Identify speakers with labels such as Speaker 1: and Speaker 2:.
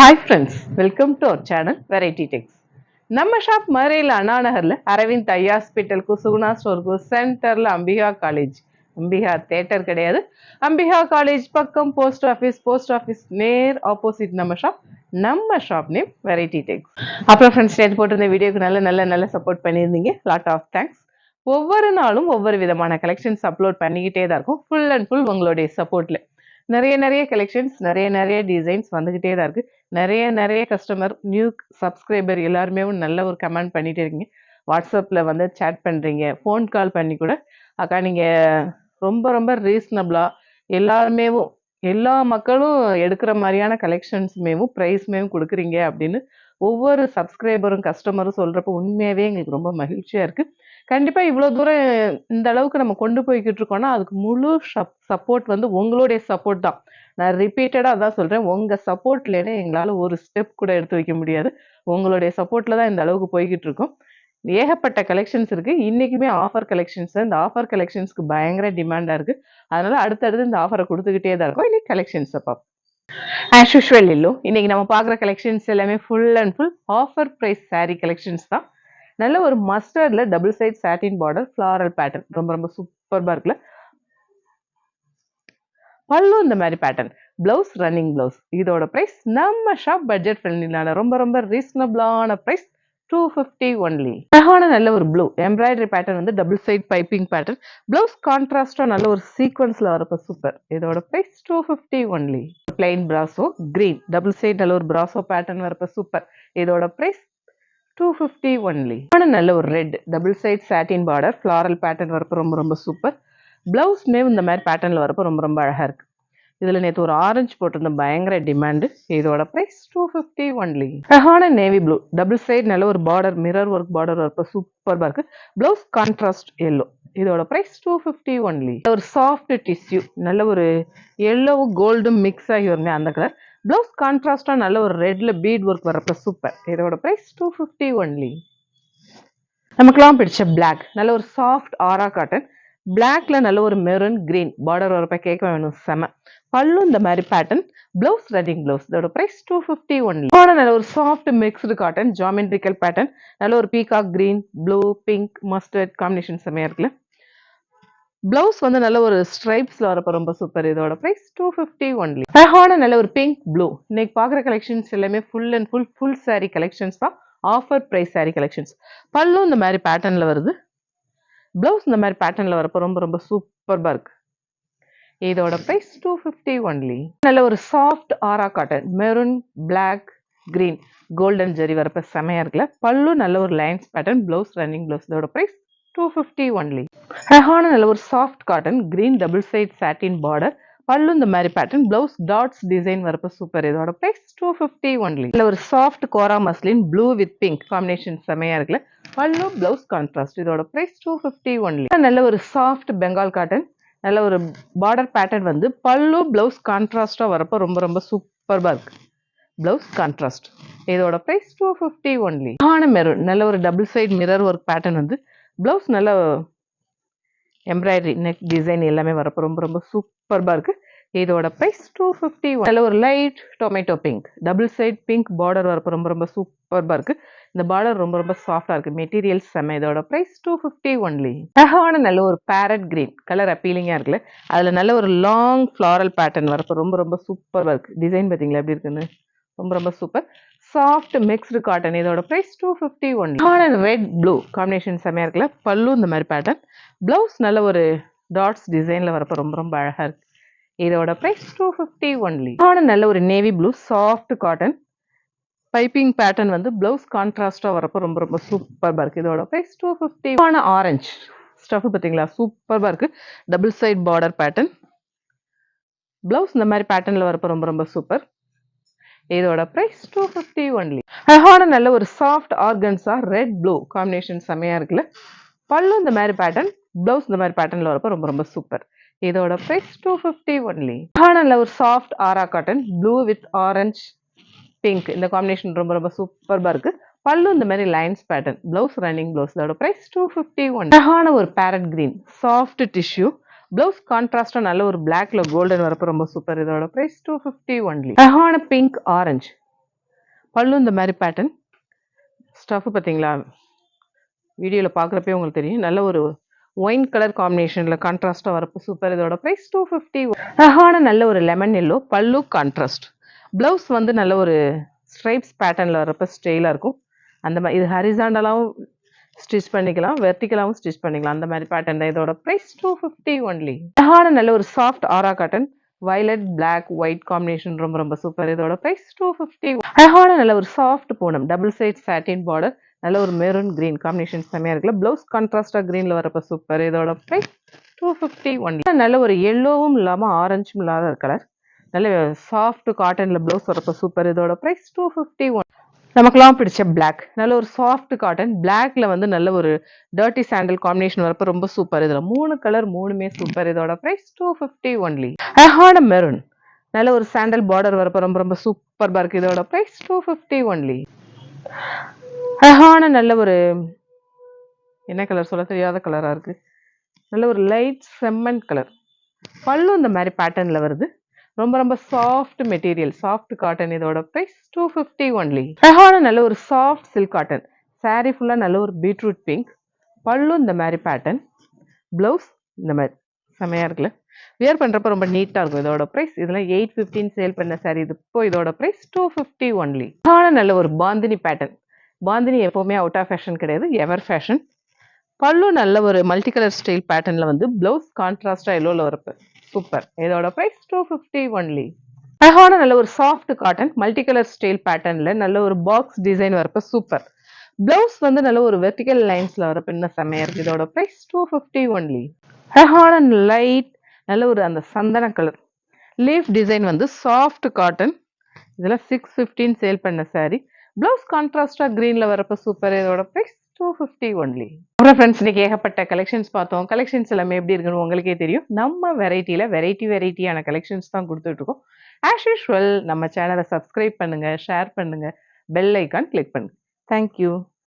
Speaker 1: Hi friends, welcome to our channel Variety Techs. நம்ம shop மதுரையில் அண்ணா நகர்ல அரவிந்த் ஐ ஹாஸ்பிட்டலுக்கு சுகுணா ஸ்டோருக்கு சென்டர்ல அம்பிகா காலேஜ், அம்பிகா தேட்டர் கிடையாது, அம்பிகா காலேஜ் பக்கம் போஸ்ட் ஆஃபீஸ் நேர் ஆப்போசிட் நம்ம ஷாப் நேம் வெரைட்டி டெக்ஸ். அப்புறம் ஃப்ரெண்ட்ஸ் நேற்று போட்டிருந்த வீடியோக்கு நல்ல சப்போர்ட் பண்ணியிருந்தீங்க, லாட் ஆஃப் தேங்க்ஸ். ஒவ்வொரு நாளும் ஒவ்வொரு விதமான கலெக்ஷன்ஸ் அப்லோட் பண்ணிக்கிட்டே தான் இருக்கும், ஃபுல் அண்ட் ஃபுல் உங்களுடைய சப்போர்ட்ல நிறைய கலெக்ஷன்ஸ் நிறைய டிசைன்ஸ் வந்துகிட்டே தான் இருக்கு. நிறைய கஸ்டமர் நியூ சப்ஸ்கிரைபர் எல்லாருமே நல்ல ஒரு கமெண்ட் பண்ணிட்டே இருக்கீங்க. வாட்ஸ்அப்பில் வந்து சேட் பண்ணுறீங்க, ஃபோன் கால் பண்ணி கூட அக்கா நீங்கள் ரொம்ப ரீசனபிளாக எல்லாருமேவும் எல்லா மக்களும் எடுக்கிற மாதிரியான கலெக்ஷன்ஸுமேவும் ப்ரைஸ்மேவும் கொடுக்குறீங்க அப்படின்னு ஒவ்வொரு சப்ஸ்கிரைபரும் கஸ்டமரும் சொல்கிறப்போ உண்மையாகவே எங்களுக்கு ரொம்ப மகிழ்ச்சியாக இருக்குது. கண்டிப்பாக இவ்வளோ தூரம் இந்த அளவுக்கு நம்ம கொண்டு போய்கிட்டு இருக்கோம்னா அதுக்கு முழு சப்போர்ட் வந்து உங்களுடைய சப்போர்ட் தான். நான் ரிப்பீட்டடாக அதான் சொல்கிறேன், உங்கள் சப்போர்ட் இல்லைன்னா எங்களால் ஒரு ஸ்டெப் கூட எடுத்து வைக்க முடியாது. உங்களுடைய சப்போர்ட்டில் தான் இந்த அளவுக்கு போய்கிட்டு இருக்கோம். ஏகப்பட்ட கலெக்ஷன்ஸ் இருக்குது. இன்றைக்குமே ஆஃபர் கலெக்ஷன்ஸ், இந்த ஆஃபர் கலெக்ஷன்ஸ்க்கு பயங்கர டிமாண்டாக இருக்குது. அதனால் அடுத்தடுத்து இந்த ஆஃபரை கொடுத்துக்கிட்டே தான் இருக்கும். இன்றைக்கி கலெக்ஷன்ஸை பார்ப்போம். ஆஸ் யூஷுவல் இல்லோ, இன்றைக்கி நம்ம பார்க்குற கலெக்ஷன்ஸ் எல்லாமே full and full offer price sari collections தான். நல்ல ஒரு மஸ்டர்ட்ல double side satin border floral pattern ரொம்ப சூப்பர்பா இருக்குல்ல. பல்லு இந்த மாதிரி பேட்டர்ன், பிளவுஸ் ரன்னிங் பிளவுஸ். இதோட பிரைஸ் நம்ம ஷாப் பட்ஜெட் ஃப்ரெண்ட்லியான ரொம்ப ரீசனபிளான பிரைஸ் 250 ஒன்லி. அழகான நல்ல ஒரு ப்ளூ எம்ப்ராய்டரி பேட்டர்ன் வந்து double side piping pattern, blouse கான்ட்ராஸ்டா நல்ல ஒரு சீக்வன்ஸ்ல வரப்ப சூப்பர். இதோட பிரைஸ் 250 ஒன்லி. பிளைன் பிராசோ கிரீன் டபுள் சைட் நல்ல ஒரு பிராசோ பேட்டர்ன் வரப்ப சூப்பர். இதோட பிரைஸ் 250 ஒன்லி. நல்ல ஒரு red double side satin border floral pattern வரப்போ ரொம்ப சூப்பர். பிளவுஸ்மே இந்த மாதிரி பேட்டர்ன்ல வரப்போ ரொம்ப அழகா இருக்கு. இதுல நேற்று ஒரு ஆரஞ்சு போட்டிருந்த பயங்கர டிமாண்டு. இதோட பிரைஸ் 250 ஒன்லி. அழகான நேவி ப்ளூ டபுள் சைட் நல்ல ஒரு பார்டர் மிரர் ஒர்க் பார்டர் வரப்போ சூப்பர்பா இருக்கு. Blouse contrast yellow. இதோட பிரைஸ் 250 ஒன்லி. ஒரு சாஃப்ட் டிஷ்யூ நல்ல ஒரு எல்லோவும் கோல்டும் மிக்ஸ் ஆகி வருமே அந்த கலர். பிளவுஸ் கான்ட்ராஸ்டா நல்ல ஒரு ரெட்ல பீட் ஒர்க் வரப்ப சூப்பர். இதோட பிரைஸ் 250 ஒன்லி. நமக்குலாம் பிடிச்ச பிளாக் நல்ல ஒரு சாஃப்ட் ஆரா காட்டன், பிளாக்ல நல்ல ஒரு மெரூன் கிரீன் பார்டர் வரப்ப கேட்க வேணும் செம. பல்லு இந்த மாதிரி பேட்டர்ன், பிளவுஸ் ரன்னிங் பிளவுஸ். இதோட பிரைஸ் 250 ஒன்லி. நல்ல ஒரு soft mixed cotton geometrical pattern, நல்ல ஒரு peacock green blue pink mustard combination செமையா இருக்குல்ல. பிளவுஸ் வந்து நல்ல ஒரு ஸ்ட்ரைப்ஸ்ல வரப்ப ரொம்ப சூப்பர். இதோட பிரைஸ் 250 ஒன்லி. அழகான நல்ல ஒரு பிங்க் ப்ளூ. இன்னைக்கு பாக்குற கலெக்ஷன்ஸ் எல்லாமே full and full sorry collections தான், ஆஃபர் பிரைஸ் சாரி கலெக்ஷன்ஸ். பல்லும் இந்த மாதிரி பேட்டர்ன்ல வருது, பிளவுஸ் இந்த மாதிரி பேட்டர்ன்ல வரப்போ ரொம்ப சூப்பர்பா இருக்கு. இதோட பிரைஸ் 250 ஒன்லி. நல்ல ஒரு சாஃப்ட் ஆரா cotton maroon black green golden zari வரப்ப செமையா இருக்குல்ல. பல்லு நல்ல ஒரு lines pattern, blouse running blouse. இதோட பிரைஸ் 250 ஒன்லி. அழகான நல்ல ஒரு soft cotton green double side satin border, பல்லு இந்த மாதிரி பேட்டர்ன், பிளவுஸ் டாட்ஸ் டிசைன் வரப்ப சூப்பர். இதோட பிரைஸ் 250 ஒன்லி. நல்ல ஒரு soft kora muslin blue with pink combination செமையா இருக்குல்ல. பல்லு பிளவுஸ் கான்ட்ராஸ்ட். இதோட பிரைஸ் 250 ஒன்லி. நல்ல ஒரு சாஃப்ட் பெங்கால் காட்டன் நல்ல ஒரு பார்டர் பேட்டர்ன் வந்து பல்லு பிளவுஸ் கான்ட்ராஸ்டா வரப்போ ரொம்ப சூப்பர்பா இருக்கு. Blouse contrast. இதோட பிரைஸ் 250 ஒன்லி. மெரூன் நல்ல ஒரு double side mirror work pattern வந்து பிளவுஸ் நல்ல எம்ப்ராய்டரி நெக் டிசைன் எல்லாமே வரப்போ ரொம்ப சூப்பர்பா இருக்கு. இதோட பிரைஸ் 250. நல்ல ஒரு light tomato pink double side pink border வரப்போ ரொம்ப சூப்பர்பா இருக்கு. இந்த பார்டர் ரொம்ப சாஃப்டா இருக்கு, மெட்டீரியல் செம. இதோட பிரைஸ் 250 ஒன்லி. அழகான நல்ல ஒரு பேரட் கிரீன் கலர் அப்பீலிங்கா இருக்குல்ல, அதுல நல்ல ஒரு லாங் ஃபிளாரல் பேட்டர்ன் வரப்போ ரொம்ப சூப்பர்பா இருக்கு. டிசைன் பாத்தீங்களா எப்படி இருக்குன்னு, ரொம்ப சூப்பர். Soft mixed cotton. இதோட price 250 only. Red blue combination செமையா இருக்குல்ல. பல்லு இந்த மாதிரி பேட்டர்ன், பிளவுஸ் நல்ல ஒரு டாட்ஸ் டிசைன்ல வரப்போ ரொம்ப அழகா இருக்கு. இதோட பிரைஸ் 250 ஒன்லி. நல்ல ஒரு navy blue soft cotton piping pattern வந்து பிளவுஸ் கான்ட்ராஸ்டா வரப்போ ரொம்ப சூப்பர்பா இருக்கு. இதோட பிரைஸ் 250. ஆரஞ்சு ஸ்டஃப் பாத்தீங்களா சூப்பர்பா இருக்கு. Double side border pattern, blouse இந்த மாதிரி பேட்டர்ன்ல வரப்போ ரொம்ப சூப்பர். இதோட பிரைஸ் 250 ஒன்லி. அழகான நல்ல ஒரு soft organza red blue combination செமையா இருக்குல்ல. பல்லு இந்த மாதிரி பேட்டர்ன், பிளவுஸ் இந்த மாதிரி பேட்டர்ன்ல வரப்போ ரொம்ப சூப்பர். இதோட பிரைஸ் 250 ஒன்லி. நல்ல ஒரு சாஃப்ட் ஆரா cotton blue with orange pink இந்த காம்பினேஷன் ரொம்ப சூப்பர்பா இருக்கு. பல்லு இந்த மாதிரி lines pattern, blouse running blouse. இதோட பிரைஸ் 250 ஒன்லி. அழகான ஒரு parrot green soft tissue, blouse கான்ட்ராஸ்டா நல்ல ஒரு பிளாக்ல கோல்டன் வரப்போ ரொம்ப சூப்பர். இதோட பிரைஸ் 250 ஒன்லி. அழகான பிங்க் ஆரஞ்சு பல்லு இந்த மாதிரி பேட்டர்ன். ஸ்டஃப் பார்த்தீங்களா, வீடியோவில் பார்க்குறப்பே உங்களுக்கு தெரியும். நல்ல ஒரு ஒயின் கலர் காம்பினேஷனில் கான்ட்ராஸ்ட்டாக வரப்போ சூப்பர். இதோட ப்ரைஸ் 250. அழகான நல்ல ஒரு லெமன் எல்லோ பல்லு கான்ட்ராஸ்ட். ப்ளவுஸ் வந்து நல்ல ஒரு ஸ்ட்ரைப்ஸ் பேட்டர்னில் வரப்போ ஸ்டைலாக இருக்கும். அந்த மாதிரி இது ஹரிசாண்டலாகவும் ஸ்டிச் பண்ணிக்கலாம், வெர்டிக்கலாகவும் ஸ்டிச் பண்ணிக்கலாம். அந்த மாதிரி பேட்டர்ன் தான். இதோட ப்ரைஸ் 250 ஒன்லி. அழகான நல்ல ஒரு சாஃப்ட் ஆரா cotton violet black white combination ரொம்ப ரொம்ப சூப்பர். இதோட ப்ரைஸ் 250. அழகான நல்ல ஒரு soft Poonam double side satin border நல்ல ஒரு மெரூன் கிரீன் காம்பினேஷன் செம்மையா இருக்குல்ல. ப்ளவுஸ் கான்ட்ராஸ்டா கிரீன்ல வரப்ப சூப்பர். இதோட ப்ரைஸ் 250 ஒன்லி. நல்ல ஒரு எல்லோவும் இல்லாமல் ஆரஞ்சும் இல்லாத கலர் நல்ல சாஃப்ட் காட்டன்ல ப்ளவுஸ் வரப்ப சூப்பர். இதோட ப்ரைஸ் 250 ஒன். நமக்குலாம் பிடிச்ச பிளாக் நல்ல ஒரு சாஃப்ட் காட்டன் பிளாக்ல வந்து நல்ல ஒரு டர்ட்டி சாண்டல் காம்பினேஷன் வரப்ப ரொம்ப சூப்பர். இதுல 3 கலர் 3மே சூப்பர். இதோட பிரைஸ் 250 ஒன்லி. அழகான மெரூன் நல்ல ஒரு சாண்டல் பார்டர் வரப்ப ரொம்ப ரொம்ப சூப்பர்பா இருக்கு. இதோட பிரைஸ் 250 ஒன்லி. அழகான நல்ல ஒரு என்ன கலர் சொல்ல தெரியாத கலரா இருக்கு. நல்ல ஒரு லைட் செம்மன் கலர். பல்லு இந்த மாதிரி பேட்டர்ன்ல வருது. ரொம்ப ரொம்ப சாஃப்ட் மெட்டீரியல் சாஃப்ட் காட்டன். இதோட பிரைஸ் 250 ஒன்லி. அழகான நல்ல ஒரு சாஃப்ட் சில்க் காட்டன் சாரீ ஃபுல்லா நல்ல ஒரு பீட்ரூட் பிங்க். பல்லு இந்த மாதிரி பேட்டர்ன். பிளவுஸ் இந்த மாதிரி செமையா இருக்குல்ல. வியர் பண்றப்ப ரொம்ப நீட்டா இருக்கும். இதோட பிரைஸ் இதெல்லாம் 815 சேல் பண்ண சாரி. இது இப்போ இதோட பிரைஸ் 250 ஒன்லி. அழகான நல்ல ஒரு பாந்தினி பேட்டர்ன். பாந்தினி எப்பவுமே அவுட் ஆஃப் ஃபேஷன் கிடையாது, எவர் ஃபேஷன். பல்லு நல்ல ஒரு மல்டி கலர் ஸ்டைல் பேட்டர்ன்ல வந்து பிளவுஸ் கான்ட்ராஸ்டா எல்லோல வரப்பு சூப்பர். இதோட பிரைஸ் 250 ஒன்லி. அழகான நல்ல ஒரு soft cotton multi colour style பேட்டர்ன்ல நல்ல ஒரு பாக்ஸ் டிசைன் வரப்ப சூப்பர். பிளவுஸ் வந்து நல்ல ஒரு வெர்டிக்கல் லைன்ஸ்ல வரப்ப இன்னும் செம்மையா இருக்கு. இதோட பிரைஸ் 250 ஒன்லி. அழகான லைட் நல்ல ஒரு அந்த சந்தன கலர் லீஃப் டிசைன் வந்து சாஃப்ட் காட்டன். இதெல்லாம் 615 சேல் பண்ண சாரி. பிளவுஸ் கான்ட்ராஸ்டா கிரீன்ல வரப்ப சூப்பர். இதோட பிரைஸ் 250 ஒன்லி. அப்புறம் ஃப்ரெண்ட்ஸ் இன்னைக்கு ஏகப்பட்ட கலெக்ஷன்ஸ் பார்த்தோம். கலெக்ஷன்ஸ் எல்லாமே எப்படி இருக்குன்னு உங்களுக்கே தெரியும். நம்ம வெரைட்டியில வெரைட்டியான கலெக்ஷன்ஸ் தான் கொடுத்துட்டு இருக்கோம். ஆஸ் யூஷுவல் நம்ம சேனலை சப்ஸ்கிரைப் பண்ணுங்க, ஷேர் பண்ணுங்க, பெல் ஐக்கான் கிளிக் பண்ணுங்க. தேங்க்யூ.